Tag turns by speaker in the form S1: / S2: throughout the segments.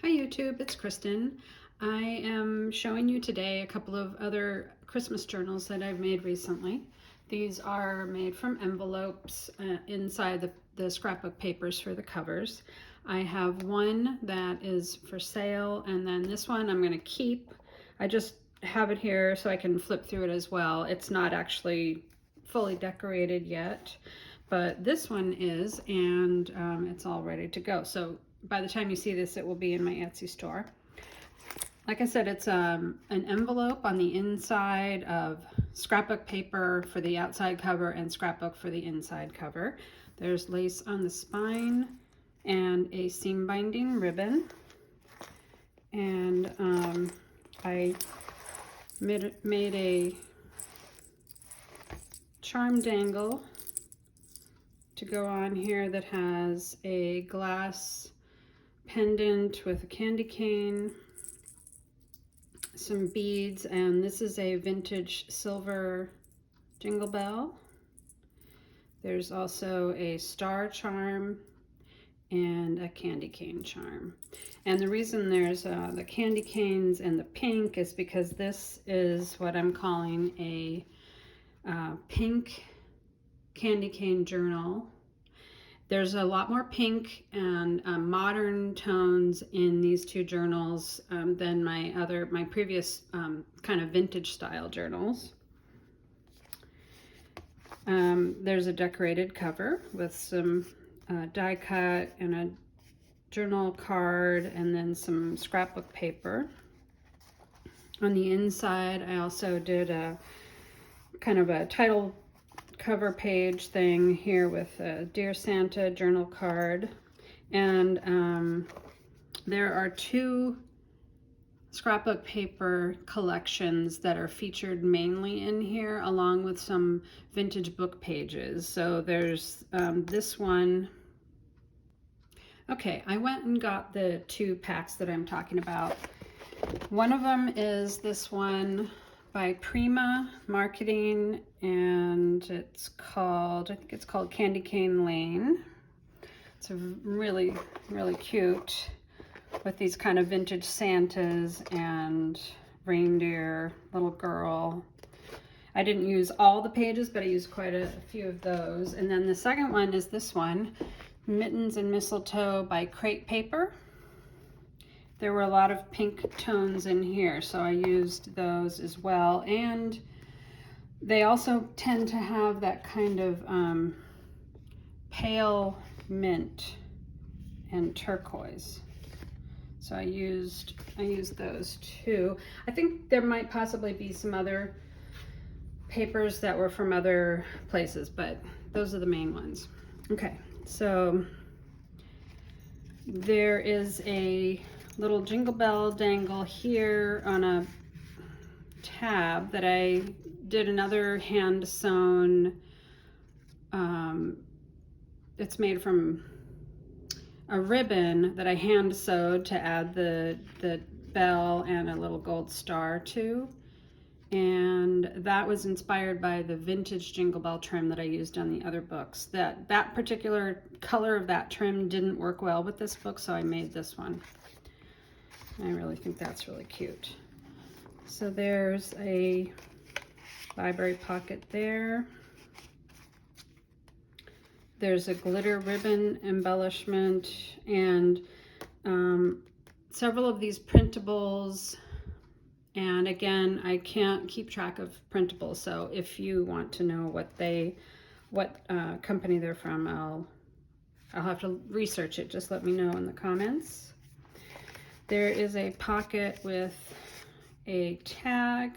S1: Hi YouTube, it's Kristen. I am showing you today a couple of other Christmas journals that I've made recently. These are made from envelopes inside the scrapbook papers for the covers. I have one that is for sale, and then this one I'm going to keep. I just have it here so I can flip through it as well. It's not actually fully decorated yet, but this one is, and it's all ready to go. So by the time you see this, it will be in my Etsy store. Like I said, it's an envelope on the inside of scrapbook paper for the outside cover and scrapbook for the inside cover. There's lace on the spine and a seam binding ribbon. And I made a charm dangle to go on here that has a glass pendant with a candy cane, some beads, and this is a vintage silver jingle bell. There's also a star charm and a candy cane charm. And the reason there's the candy canes and the pink is because this is what I'm calling a pink candy cane journal. There's a lot more pink and modern tones in these two journals than my previous kind of vintage style journals. There's a decorated cover with some die cut and a journal card and then some scrapbook paper. On the inside, I also did a kind of a title cover page thing here with a Dear Santa journal card, and there are two scrapbook paper collections that are featured mainly in here, along with some vintage book pages. So there's this one. Okay, I went and got the two packs that I'm talking about. One of them is this one by Prima Marketing, and it's called, I think it's called Candy Cane Lane. It's a really, really cute with these kind of vintage Santas and reindeer, little girl. I didn't use all the pages, but I used quite a few of those. And then the second one is this one, Mittens and Mistletoe by Crate Paper. There were a lot of pink tones in here, so I used those as well. And they also tend to have that kind of pale mint and turquoise. So I used those too. I think there might possibly be some other papers that were from other places, but those are the main ones. Okay, so there is a little jingle bell dangle here on a tab that I did another hand sewn. It's made from a ribbon that I hand sewed to add the bell and a little gold star to. And that was inspired by the vintage jingle bell trim that I used on the other books. That particular color of that trim didn't work well with this book, so I made this one. I really think that's really cute. So there's a library pocket there. There's a glitter ribbon embellishment, and several of these printables. And again, I can't keep track of printables, so if you want to know what company they're from, I'll have to research it. Just let me know in the comments. There is a pocket with a tag,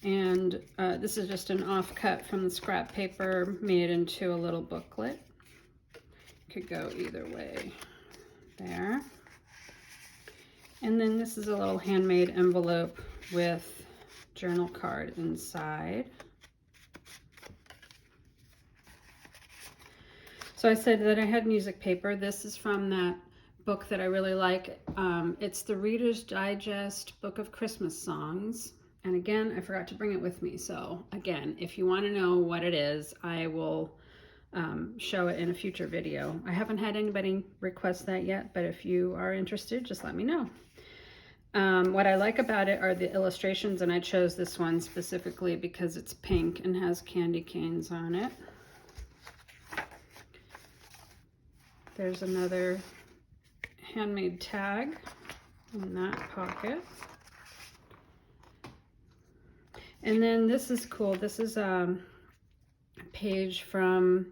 S1: and this is just an offcut from the scrap paper made into a little booklet. Could go either way there. And then this is a little handmade envelope with journal card inside. So I said that I had music paper. This is from that book that I really like. It's the Reader's Digest Book of Christmas Songs. And again, I forgot to bring it with me. So again, if you want to know what it is, I will show it in a future video. I haven't had anybody request that yet, but if you are interested, just let me know. What I like about it are the illustrations, and I chose this one specifically because it's pink and has candy canes on it. There's another handmade tag in that pocket. And then this is cool. This is a page from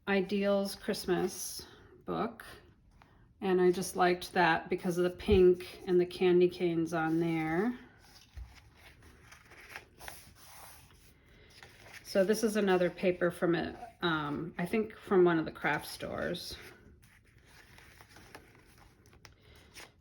S1: Ideal's Christmas book. And I just liked that because of the pink and the candy canes on there. So this is another paper from it, I think from one of the craft stores.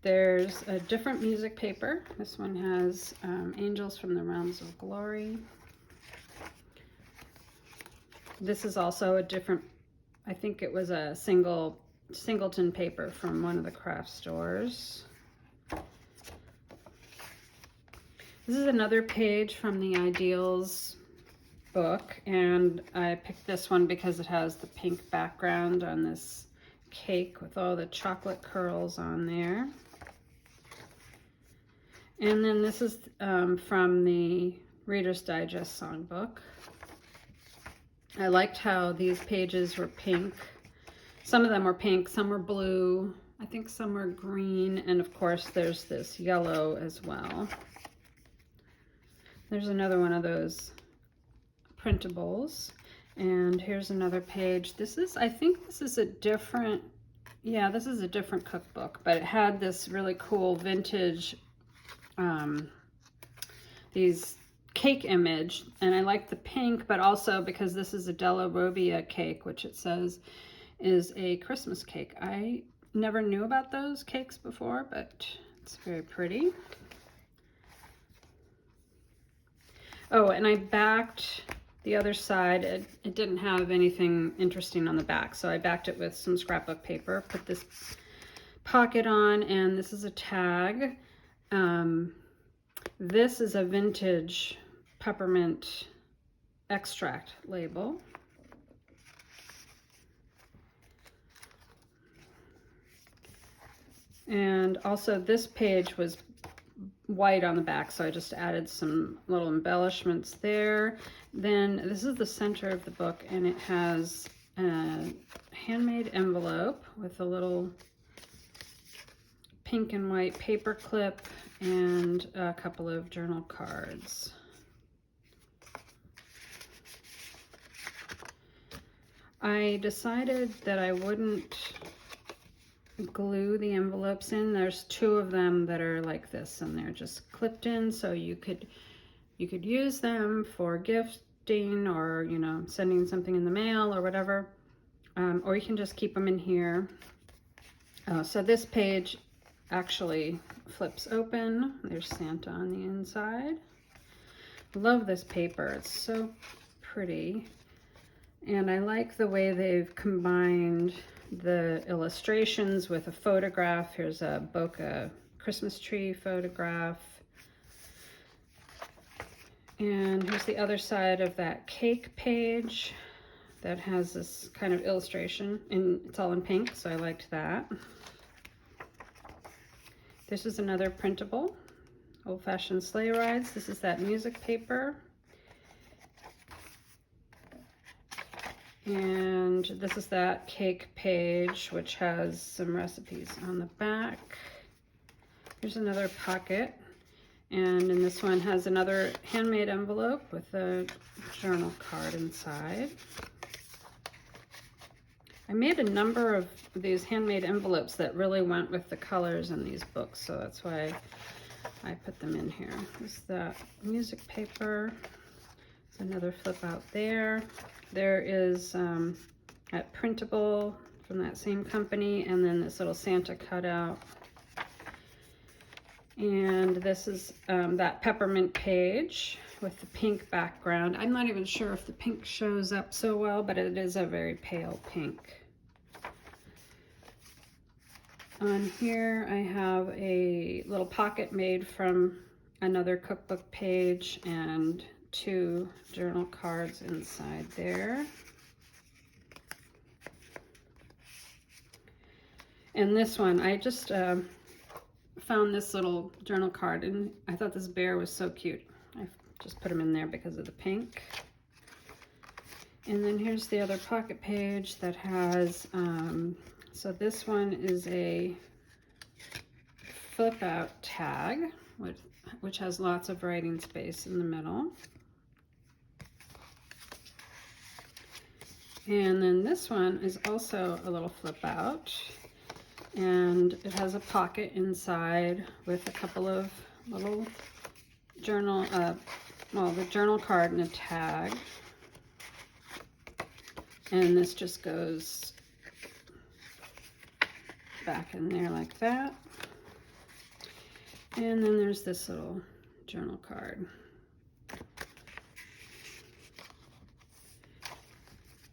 S1: There's a different music paper. This one has Angels from the Realms of Glory. This is also a different, I think it was a singleton paper from one of the craft stores. This is another page from the Ideals book, and I picked this one because it has the pink background on this cake with all the chocolate curls on there. And then this is from the Reader's Digest songbook. I liked how these pages were pink. Some of them were pink, some were blue, I think some were green, and of course there's this yellow as well. There's another one of those printables, and here's another page. This is, I think this is a different, yeah, this is a different cookbook, but it had this really cool vintage, these cake image, and I like the pink, but also because this is a Della Robbia cake, which it says is a Christmas cake. I never knew about those cakes before, but it's very pretty. Oh, and I backed the other side. It didn't have anything interesting on the back, so I backed it with some scrapbook paper, put this pocket on, and this is a tag. This is a vintage peppermint extract label. And also this page was white on the back, so I just added some little embellishments there. Then this is the center of the book, and it has a handmade envelope with a little pink and white paper clip and a couple of journal cards. I decided that I wouldn't glue the envelopes in. There's two of them that are like this, and they're just clipped in, so you could use them for gifting, or you know, sending something in the mail or whatever, or you can just keep them in here. So this page actually flips open. There's Santa on the inside. Love this paper, it's so pretty, and I like the way they've combined the illustrations with a photograph. Here's a bokeh Christmas tree photograph, and here's the other side of that cake page that has this kind of illustration, and it's all in pink, so I liked that. This is another printable, Old-Fashioned Sleigh Rides. This is that music paper. And this is that cake page, which has some recipes on the back. Here's another pocket. And in this one has another handmade envelope with a journal card inside. I made a number of these handmade envelopes that really went with the colors in these books, so that's why I put them in here. This is that music paper. There's another flip out there. There is that printable from that same company, and then this little Santa cutout. And this is that peppermint page with the pink background. I'm not even sure if the pink shows up so well, but it is a very pale pink. On here I have a little pocket made from another cookbook page and two journal cards inside there. And this one, I just found this little journal card, and I thought this bear was so cute. I just put him in there because of the pink. And then here's the other pocket page that has, so this one is a flip out tag, which has lots of writing space in the middle. And then this one is also a little flip out, and it has a pocket inside with a couple of little journal, well, the journal card and a tag. And this just goes back in there like that. And then there's this little journal card.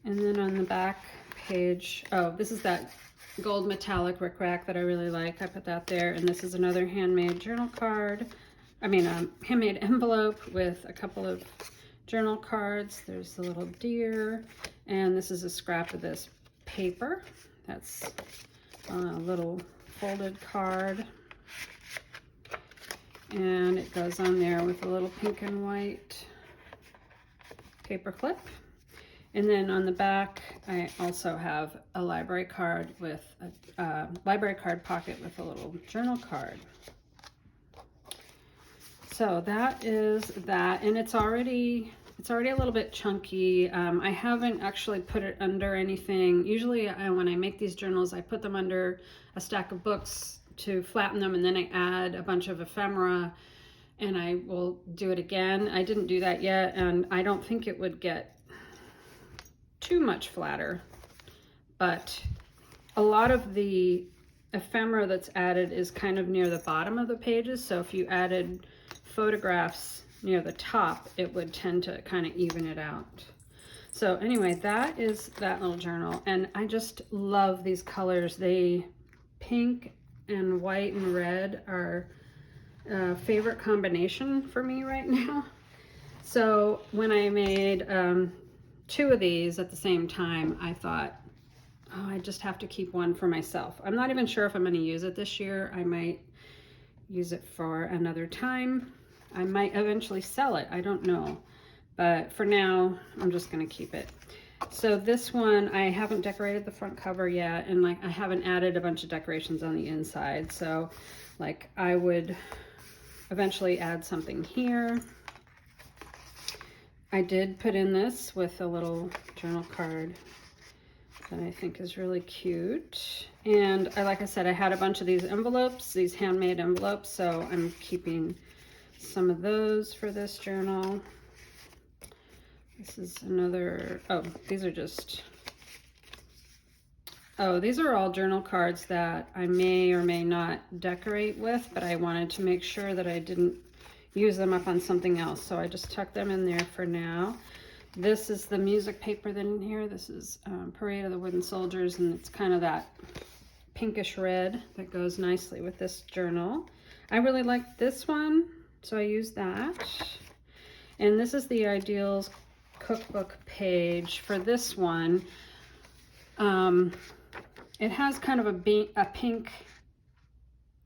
S1: And then on the back page, oh, this is that gold metallic rickrack that I really like. I put that there. And this is another handmade journal card. I mean, a handmade envelope with a couple of journal cards. There's the little deer. And this is a scrap of this paper. That's a little folded card. And it goes on there with a little pink and white paper clip. And then on the back, I also have a library card with a library card pocket with a little journal card. So that is that, and it's already a little bit chunky. I haven't actually put it under anything. Usually when I make these journals, I put them under a stack of books to flatten them, and then I add a bunch of ephemera, and I will do it again. I didn't do that yet, and I don't think it would get too much flatter, but a lot of the ephemera that's added is kind of near the bottom of the pages, so if you added photographs near the top, it would tend to kind of even it out. So anyway, that is that little journal, and I just love these colors. They pink and white and red are a favorite combination for me right now. So when I made two of these at the same time, I thought, oh, I just have to keep one for myself. I'm not even sure if I'm going to use it this year. I might use it for another time. I might eventually sell it. I don't know. But for now, I'm just going to keep it. So this one, I haven't decorated the front cover yet, and like I haven't added a bunch of decorations on the inside. So like I would eventually add something here. I did put in this with a little journal card that I think is really cute. And like I said, I had a bunch of these envelopes, these handmade envelopes, so I'm keeping some of those for this journal. This is another, oh, these are just, oh, these are all journal cards that I may or may not decorate with, but I wanted to make sure that I didn't use them up on something else, so I just tucked them in there for now. This is the music paper then in here. This is Parade of the Wooden Soldiers, and it's kind of that pinkish red that goes nicely with this journal. I really like this one, so I used that. And this is the Ideals cookbook page. For this one, it has kind of a pink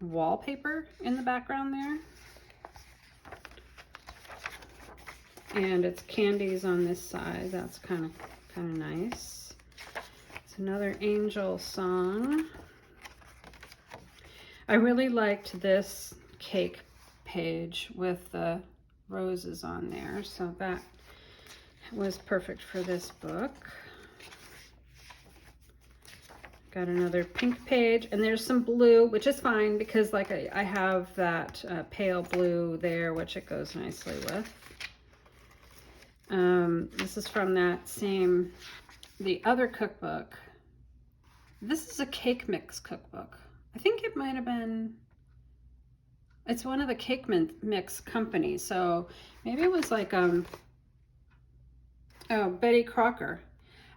S1: wallpaper in the background there. And it's candies on this side. That's kind of nice. It's another angel song. I really liked this cake page with the roses on there, so that was perfect for this book. Got another pink page, and there's some blue, which is fine because like I have that pale blue there, which it goes nicely with. This is from that same, the other cookbook. This is a cake mix cookbook. I think it might have been, it's one of the cake mix companies. So maybe it was like, oh, Betty Crocker.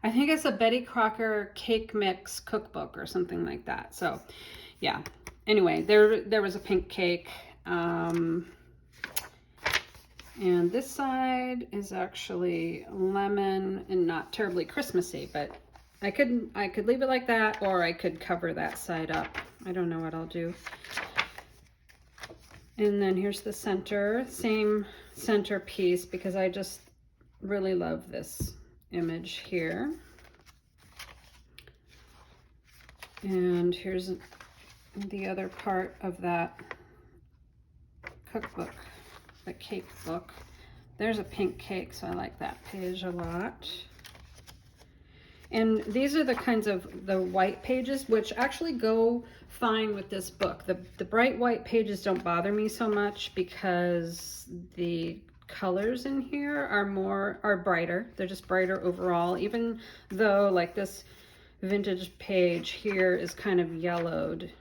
S1: I think it's a Betty Crocker cake mix cookbook or something like that. So yeah, anyway, there was a pink cake. And this side is actually lemon and not terribly Christmassy, but I could leave it like that, or I could cover that side up. I don't know what I'll do. And then here's the center, same center piece, because I just really love this image here. And here's the other part of that cookbook, the cake book. There's a pink cake, so I like that page a lot. And these are the kinds of the white pages, which actually go fine with this book. The bright white pages don't bother me so much because the colors in here are brighter. They're just brighter overall, even though like this vintage page here is kind of yellowed.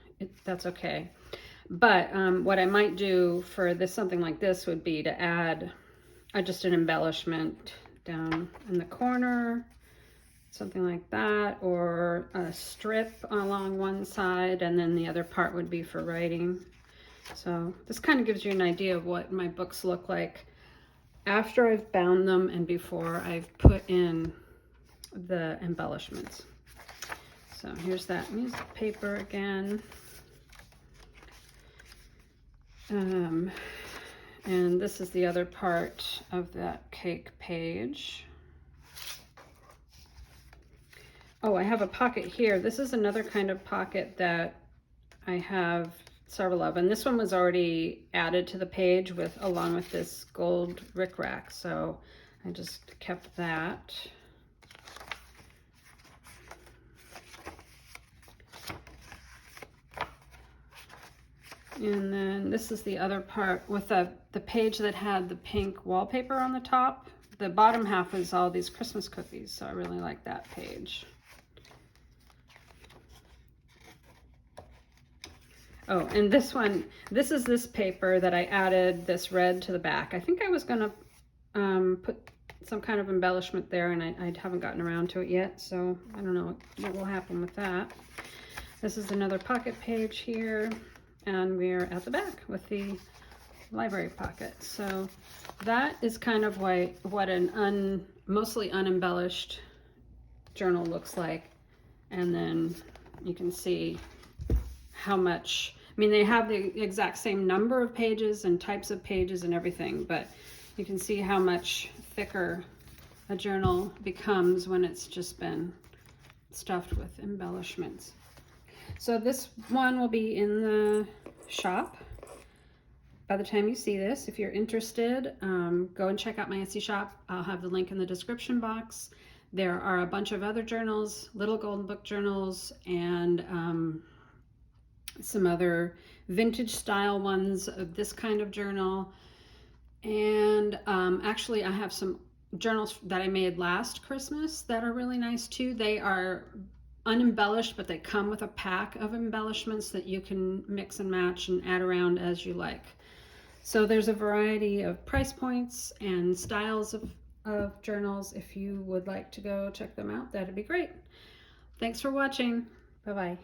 S1: That's okay. But what I might do for this, something like this, would be to add just an embellishment down in the corner, something like that, or a strip along one side, and then the other part would be for writing. So this kind of gives you an idea of what my books look like after I've bound them and before I've put in the embellishments. So here's that music paper again. And this is the other part of that cake page. Oh, I have a pocket here. This is another kind of pocket that I have several of, and this one was already added to the page along with this gold rickrack, so I just kept that. And then this is the other part with the page that had the pink wallpaper on the top. The bottom half is all these Christmas cookies, so I really like that page. Oh, and this one, this is this paper that I added this red to the back. I think I was gonna put some kind of embellishment there, and I haven't gotten around to it yet, so I don't know what will happen with that. This is another pocket page here, and we're at the back with the library pocket. So that is kind of what an mostly unembellished journal looks like. And then you can see how much, I mean, they have the exact same number of pages and types of pages and everything, but you can see how much thicker a journal becomes when it's just been stuffed with embellishments. So this one will be in the shop by the time you see this. If you're interested, go and check out my Etsy shop. I'll have the link in the description box. There are a bunch of other journals, little golden book journals, and some other vintage style ones of this kind of journal. And actually I have some journals that I made last Christmas that are really nice too. They are unembellished, but they come with a pack of embellishments that you can mix and match and add around as you like. So there's a variety of price points and styles of journals. If you would like to go check them out, that'd be great. Thanks for watching. Bye-bye.